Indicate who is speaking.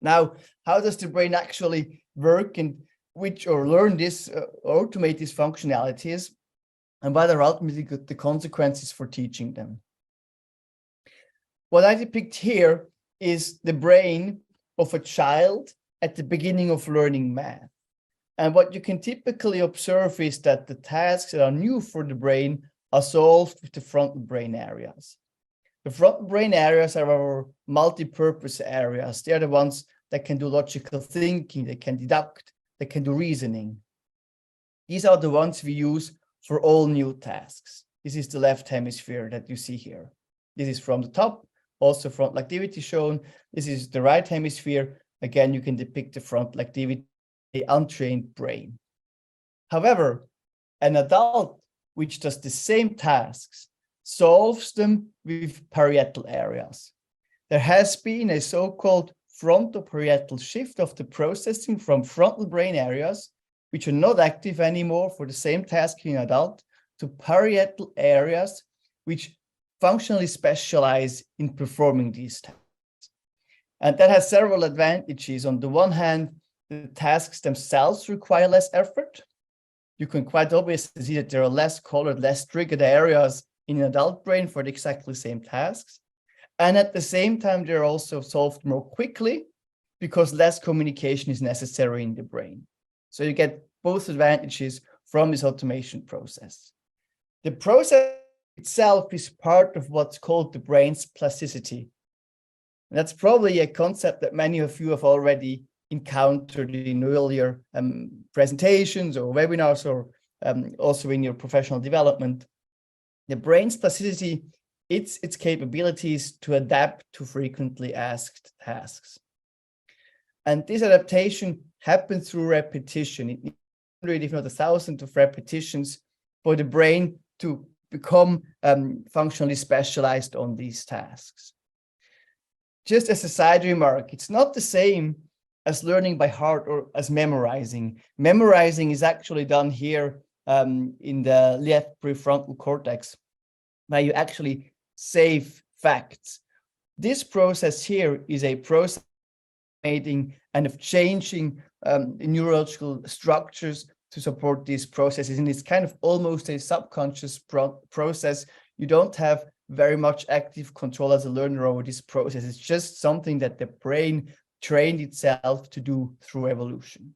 Speaker 1: Now, how does the brain actually work and learn this, automate these functionalities, and what are ultimately the consequences for teaching them? What I depict here is the brain of a child at the beginning of learning math. And what you can typically observe is that the tasks that are new for the brain are solved with the frontal brain areas. The frontal brain areas are our multi-purpose areas. They are the ones that can do logical thinking, they can deduct, they can do reasoning. These are the ones we use for all new tasks. This is the left hemisphere that you see here. This is from the top, also frontal activity shown. This is the right hemisphere. Again, you can depict the frontal activity, the untrained brain. However, an adult which does the same tasks solves them with parietal areas. There has been a so-called frontoparietal shift of the processing from frontal brain areas, which are not active anymore for the same task in adult, to parietal areas, which functionally specialize in performing these tasks. And that has several advantages. On the one hand, the tasks themselves require less effort. You can quite obviously see that there are less colored, less triggered areas in an adult brain for the exactly same tasks. And at the same time, they're also solved more quickly because less communication is necessary in the brain. So you get both advantages from this automation process. The process itself is part of what's called the brain's plasticity. And that's probably a concept that many of you have already encountered in earlier presentations or webinars, or also in your professional development. The brain's plasticity, it's its capabilities to adapt to frequently asked tasks. And this adaptation happens through repetition. It needs hundreds, if not thousands of repetitions for the brain to become functionally specialized on these tasks. Just as a side remark, it's not the same as learning by heart or as memorizing. Memorizing is actually done here in the left prefrontal cortex, where you actually save facts. This process here is a process and of changing neurological structures to support these processes. And it's kind of almost a subconscious process. You don't have very much active control as a learner over this process. It's just something that the brain trained itself to do through evolution.